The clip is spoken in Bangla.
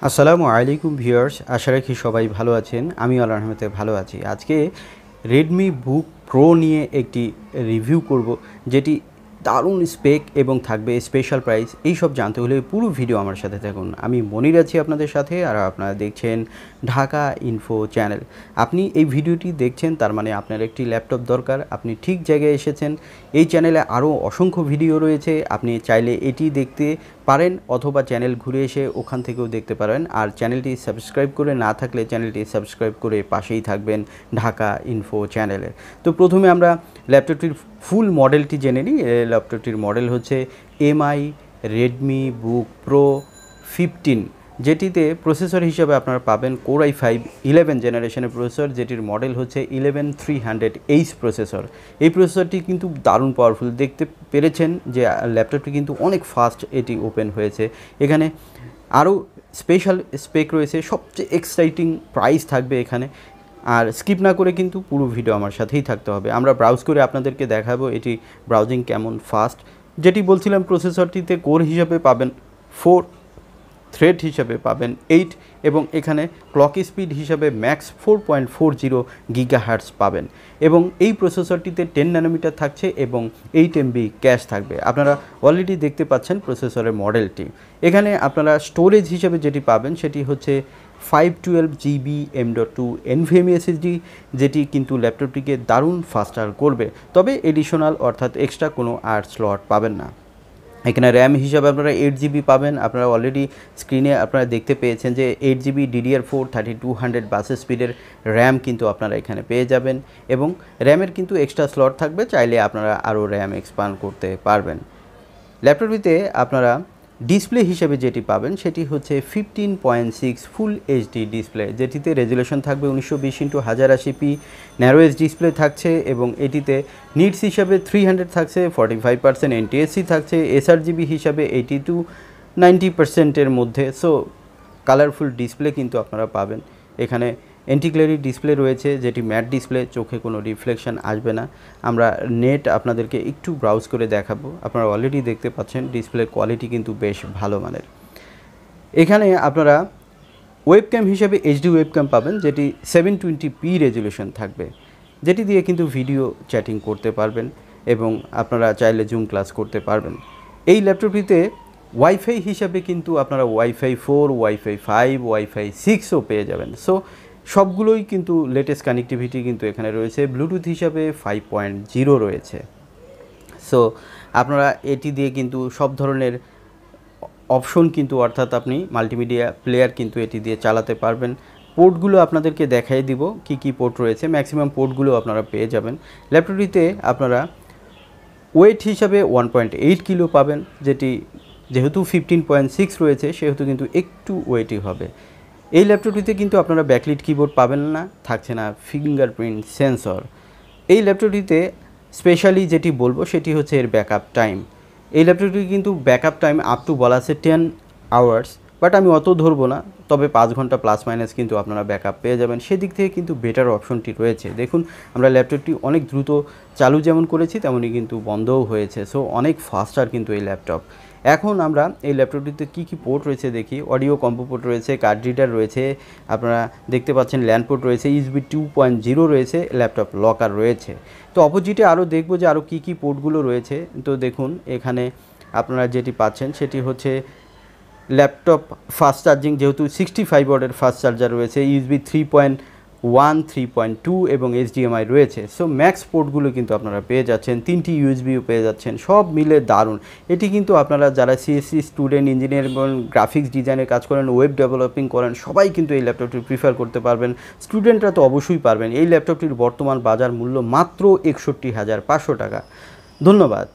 আসসালামু আলাইকুম ভিউয়ার্স, আশা রাখি সবাই ভালো আছেন। আমি আল্লাহর রহমতে ভালো আছি। আজকে রেডমি বুক প্রো নিয়ে একটি রিভিউ করব, যেটি দারুণ স্পেক এবং থাকবে স্পেশাল প্রাইস। এই সব জানতে হলে পুরো ভিডিও আমার সাথে থাকুন। আমি মনির আছি আপনাদের সাথে, আর আপনারা দেখছেন ঢাকা ইনফো চ্যানেল। আপনি এই ভিডিওটি দেখছেন, তার মানে আপনার একটি ল্যাপটপ দরকার। আপনি ঠিক জায়গায় এসেছেন। এই চ্যানেলে আরও অসংখ্য ভিডিও রয়েছে, আপনি চাইলে এটি দেখতে পারেন অথবা চ্যানেল ঘুরে এসে ওখান থেকেও দেখতে পারেন। আর চ্যানেলটি সাবস্ক্রাইব করে না থাকলে চ্যানেলটি সাবস্ক্রাইব করে পাশেই থাকবেন ঢাকা ইনফো চ্যানেলের। তো প্রথমে আমরা ল্যাপটপটির ফুল মডেলটি জেনে নিই। ল্যাপটপটির মডেল হচ্ছে এমআই রেডমি বুক প্রো 15, যেটিতে প্রসেসর হিসাবে আপনারা পাবেন কোর i5 11 জেনারেশনের প্রসেসর, যেটির মডেল হচ্ছে 11300H প্রসেসর। এই প্রসেসরটি কিন্তু দারুণ পাওয়ারফুল। দেখতে পেরেছেন যে ল্যাপটপটি কিন্তু অনেক ফাস্ট এটি ওপেন হয়েছে। এখানে আরও স্পেশাল স্পেক রয়েছে, সবচেয়ে এক্সাইটিং প্রাইস থাকবে এখানে। আর স্কিপ না করে কিন্তু পুরো ভিডিও আমার সাথেই থাকতে হবে। আমরা ব্রাউজ করে আপনাদেরকে দেখাবো এটি ব্রাউজিং কেমন ফাস্ট। যেটি বলছিলাম, প্রসেসরটিতে কোর হিসাবে পাবেন 4, থ্রেড হিসাবে পাবেন 8, এবং এখানে ক্লক স্পিড হিসাবে ম্যাক্স 4.40 গিগাহার্টজ পাবেন। এবং এই প্রসেসরটিতে 10 ন্যানোমিটার থাকছে এবং 8 MB ক্যাশ থাকবে। আপনারা অলরেডি দেখতে পাচ্ছেন প্রসেসরের মডেলটি। এখানে আপনারা স্টোরেজ হিসাবে যেটি পাবেন সেটি হচ্ছে 512GB M.2 NVMe SSD, যেটি কিন্তু ল্যাপটপটিকে দারুণ ফাস্টার করবে। তবে এডিশনাল অর্থাৎ এক্সট্রা কোনো স্লট পাবেন না। এখানে র্যাম হিসাবে আপনারা 8GB পাবেন। আপনারা অলরেডি স্ক্রিনে আপনারা দেখতে পেয়েছেন যে 8GB DDR4 3200 বাস স্পিডের র্যাম কিন্তু আপনারা এখানে পেয়ে যাবেন, এবং র্যামের কিন্তু এক্সট্রা স্লট থাকবে, চাইলে আপনারা আরও র্যাম এক্সপান্ড করতে পারবেন। ল্যাপটপটিতে আপনারা ডিসপ্লে হিসেবে যেটি পাবেন সেটি হচ্ছে 15.6 ফুল HD ডিসপ্লে, যেটিতে রেজুলেশন থাকবে 1920x1080p। ন্যারো এজ ডিসপ্লে থাকছে, এবং এটিতে নিটস হিসাবে 300 থাকছে, 45% NTSC থাকছে, sRGB হিসাবে 80 to 90%-এর মধ্যে। সো কালারফুল ডিসপ্লে কিন্তু আপনারা পাবেন। এখানে অ্যান্টি-গ্লেরি ডিসপ্লে রয়েছে, যেটি ম্যাট ডিসপ্লে, চোখে কোনো রিফ্লেকশন আসবে না। আমরা নেট আপনাদেরকে একটু ব্রাউজ করে দেখাবো। আপনারা অলরেডি দেখতে পাচ্ছেন ডিসপ্লের কোয়ালিটি কিন্তু বেশ ভালো মানের। এখানে আপনারা ওয়েবক্যাম হিসেবে HD ওয়েবক্যাম পাবেন, যেটি 720p রেজুলেশন থাকবে, যেটি দিয়ে কিন্তু ভিডিও চ্যাটিং করতে পারবেন, এবং আপনারা চাইলে জুম ক্লাস করতে পারবেন। এই ল্যাপটপটিতে ওয়াইফাই হিসাবে কিন্তু আপনারা ওয়াইফাই 4, ওয়াইফাই 5, ওয়াইফাই 6ও পেয়ে যাবেন। সো সবগুলোই কিন্তু লেটেস্ট কানেক্টিভিটি কিন্তু এখানে রয়েছে। ব্লুটুথ হিসাবে 5.0 রয়েছে। সো আপনারা এটি দিয়ে কিন্তু সব ধরনের অপশন কিন্তু, অর্থাৎ আপনি মাল্টিমিডিয়া প্লেয়ার কিন্তু এটি দিয়ে চালাতে পারবেন। পোর্টগুলো আপনাদেরকে দেখাই দিব কি কি পোর্ট রয়েছে, ম্যাক্সিমাম পোর্টগুলো আপনারা পেয়ে যাবেন। ল্যাপটপটিতে আপনারা ওয়েট হিসাবে 1.8 কিলো পাবেন, যেহেতু 15.6 রয়েছে সেহেতু কিন্তু একটু ওয়েটই হবে। এই ল্যাপটপটিতে কিন্তু আপনারা ব্যাকলিট কিবোর্ড পাবেন না, থাকছে না ফিঙ্গারপ্রিন্ট সেন্সর। এই ল্যাপটপটিতে স্পেশালি যেটি বলবো সেটি হচ্ছে এর ব্যাকআপ টাইম। এই ল্যাপটপটি কিন্তু ব্যাকআপ টাইম আপ টু বলা আছে 10 আওয়ার্স, বাট আমি অত ধরবো না, তবে 5 ঘন্টা প্লাস মাইনাস কিন্তু আপনারা ব্যাকআপ পেয়ে যাবেন। সেদিক থেকে কিন্তু বেটার অপশনটি রয়েছে। দেখুন, আমরা ল্যাপটপটি অনেক দ্রুত চালু যেমন করেছি তেমনই কিন্তু বন্ধও হয়েছে। সো অনেক ফাস্টার কিন্তু এই ল্যাপটপ। এখন আমরা এই ল্যাপটপটিতে কী কী পোর্ট রয়েছে দেখি। অডিও কম্বো পোর্ট রয়েছে, কার্ড রিডার রয়েছে, আপনারা দেখতে পাচ্ছেন ল্যান্ড পোর্ট রয়েছে, USB 2.0 রয়েছে, ল্যাপটপ লকার রয়েছে। তো অপোজিটে আরও দেখবো যে আরও কী কী পোর্টগুলো রয়েছে। তো দেখুন, এখানে আপনারা যেটি পাচ্ছেন সেটি হচ্ছে ল্যাপটপ ফাস্ট চার্জিং, যেহেতু 65 ওয়াটের ফাস্ট চার্জার রয়েছে, USB 3.1, 3.2 এবং HDMI রয়েছে। সো ম্যাক্স পোর্টগুলো কিন্তু আপনারা পেয়ে যাচ্ছেন, 3টি USBও পেয়ে যাচ্ছেন, সব মিলে দারুণ। এটি কিন্তু আপনারা যারা CSC স্টুডেন্ট, ইঞ্জিনিয়ার এবং গ্রাফিক্স ডিজাইনের কাজ করেন, ওয়েব ডেভেলপিং করেন, সবাই কিন্তু এই ল্যাপটপটি প্রিফার করতে পারবেন। স্টুডেন্টরা তো অবশ্যই পারবেন। এই ল্যাপটপটির বর্তমান বাজার মূল্য মাত্র 61,500 টাকা। ধন্যবাদ।